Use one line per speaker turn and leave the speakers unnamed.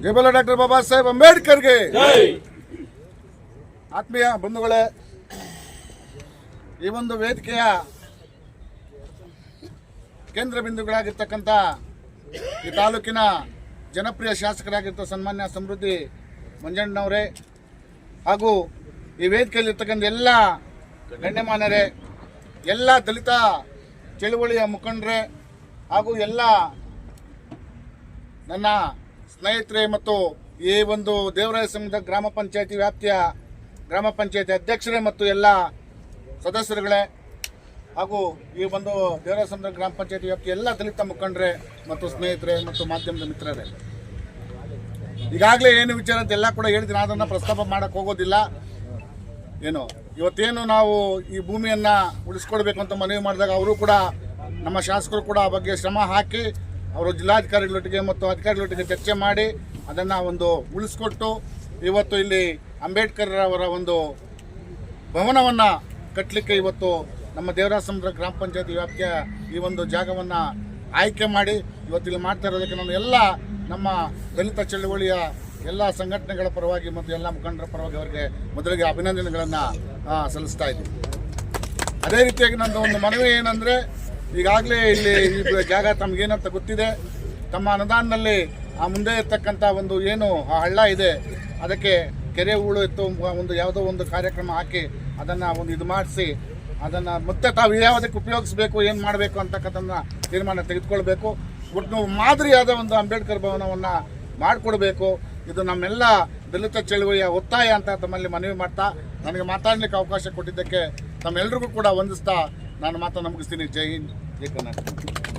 ಜೈ ಬೋಲೋ ಡಾಕ್ಟರ್ ಬಾಬಾ ಸಾಹೇಬ್ ಅಂಬೇಡ್ಕರ್ಗೆ. ಆತ್ಮೀಯ ಬಂಧುಗಳೇ, ಈ ಒಂದು ವೇದಿಕೆಯ ಕೇಂದ್ರ ಬಿಂದುಗಳಾಗಿರ್ತಕ್ಕಂಥ ಈ ತಾಲೂಕಿನ ಜನಪ್ರಿಯ ಶಾಸಕರಾಗಿರ್ತ ಸನ್ಮಾನ್ಯ ಸಮೃದ್ಧಿ ಮಂಜಣ್ಣವರೇ ಹಾಗೂ ಈ ವೇದಿಕೆಯಲ್ಲಿರ್ತಕ್ಕಂಥ ಎಲ್ಲ ಗಣ್ಯಮಾನ್ಯರೇ, ಎಲ್ಲ ದಲಿತ ಚಳುವಳಿಯ ಮುಖಂಡರೇ ಹಾಗೂ ಎಲ್ಲ ನನ್ನ ಸ್ನೇಹಿತರೆ ಮತ್ತು ಈ ಒಂದು ದೇವರಾಯ ಸಂಘದ ಗ್ರಾಮ ಪಂಚಾಯತಿ ವ್ಯಾಪ್ತಿಯ ಗ್ರಾಮ ಪಂಚಾಯತಿ ಅಧ್ಯಕ್ಷರೇ ಮತ್ತು ಎಲ್ಲ ಸದಸ್ಯರುಗಳೇ ಹಾಗೂ ಈ ಒಂದು ದೇವರಾಯ ಸಂಘದ ಗ್ರಾಮ ಪಂಚಾಯತಿ ವ್ಯಾಪ್ತಿಯ ಎಲ್ಲ ದಲಿತ ಮುಖಂಡರೇ ಮತ್ತು ಸ್ನೇಹಿತರೆ ಮತ್ತು ಮಾಧ್ಯಮದ ಮಿತ್ರರೇ, ಈಗಾಗಲೇ ಏನು ವಿಚಾರ ಅಂತ ಎಲ್ಲ ಕೂಡ ಹೇಳಿದ್ದೀನಿ, ಅದನ್ನು ಪ್ರಸ್ತಾಪ ಮಾಡೋಕ್ಕೆ ಹೋಗೋದಿಲ್ಲ. ಇವತ್ತೇನು ನಾವು ಈ ಭೂಮಿಯನ್ನು ಉಳಿಸ್ಕೊಳ್ಬೇಕು ಅಂತ ಮನವಿ ಮಾಡಿದಾಗ ಅವರು ಕೂಡ ನಮ್ಮ ಶಾಸಕರು ಕೂಡ ಆ ಬಗ್ಗೆ ಶ್ರಮ ಹಾಕಿ ಅವರು ಜಿಲ್ಲಾಧಿಕಾರಿಗಳೊಟ್ಟಿಗೆ ಮತ್ತು ಅಧಿಕಾರಿಗಳೊಟ್ಟಿಗೆ ಚರ್ಚೆ ಮಾಡಿ ಅದನ್ನು ಒಂದು ಉಳಿಸ್ಕೊಟ್ಟು ಇವತ್ತು ಇಲ್ಲಿ ಅಂಬೇಡ್ಕರ್ ಅವರ ಒಂದು ಭವನವನ್ನು ಕಟ್ಟಲಿಕ್ಕೆ ಇವತ್ತು ನಮ್ಮ ದೇವರಾಯ ಸಮುದ್ರ ಗ್ರಾಮ ಪಂಚಾಯತಿ ವ್ಯಾಪ್ತಿಯ ಈ ಒಂದು ಜಾಗವನ್ನು ಆಯ್ಕೆ ಮಾಡಿ ಇವತ್ತು ಇಲ್ಲಿ ಮಾಡ್ತಾ ಇರೋದಕ್ಕೆ ನಾನು ಎಲ್ಲ ನಮ್ಮ ದಲಿತ ಚಳವಳಿಯ ಎಲ್ಲ ಸಂಘಟನೆಗಳ ಪರವಾಗಿ ಮತ್ತು ಎಲ್ಲ ಮುಖಂಡರ ಪರವಾಗಿ ಅವರಿಗೆ ಮೊದಲಿಗೆ ಅಭಿನಂದನೆಗಳನ್ನು ಸಲ್ಲಿಸ್ತಾ ಇದ್ದೀನಿ. ಅದೇ ರೀತಿಯಾಗಿ ನಂದು ಒಂದು ಮನವಿ ಏನಂದರೆ, ಈಗಾಗಲೇ ಇಲ್ಲಿ ಈ ಜಾಗ ತಮಗೇನಂತ ಗೊತ್ತಿದೆ, ತಮ್ಮ ಅನುದಾನದಲ್ಲಿ ಆ ಮುಂದೆ ಇರ್ತಕ್ಕಂಥ ಒಂದು ಏನು ಆ ಹಳ್ಳ ಇದೆ ಅದಕ್ಕೆ ಕೆರೆ ಹೂಳು ಎತ್ತು ಒಂದು ಯಾವುದೋ ಒಂದು ಕಾರ್ಯಕ್ರಮ ಹಾಕಿ ಅದನ್ನು ಒಂದು ಇದು ಮಾಡಿಸಿ ಅದನ್ನು ಮತ್ತೆ ತಾವು ಯಾವುದಕ್ಕೆ ಉಪಯೋಗಿಸಬೇಕು, ಏನು ಮಾಡಬೇಕು ಅಂತಕ್ಕಂಥದ್ದನ್ನು ತೀರ್ಮಾನ ತೆಗೆದುಕೊಳ್ಬೇಕು. ಒಟ್ಟು ಮಾದರಿಯಾದ ಒಂದು ಅಂಬೇಡ್ಕರ್ ಭವನವನ್ನು ಮಾಡಿಕೊಡ್ಬೇಕು. ಇದು ನಮ್ಮೆಲ್ಲ ದಲಿತ ಚಳುವಳಿಯ ಒತ್ತಾಯ ಅಂತ ತಮ್ಮಲ್ಲಿ ಮನವಿ ಮಾಡ್ತಾ ನನಗೆ ಮಾತಾಡಲಿಕ್ಕೆ ಅವಕಾಶ ಕೊಟ್ಟಿದ್ದಕ್ಕೆ ತಮ್ಮೆಲ್ಲರಿಗೂ ಕೂಡ ವಂದಿಸ್ತಾ ನಾನು ಮಾತನ್ನು ಮುಗಿಸ್ತೀನಿ. ಜೈ ಹಿಂದ್, ಜೈ ಕರ್ನಾಟಕ.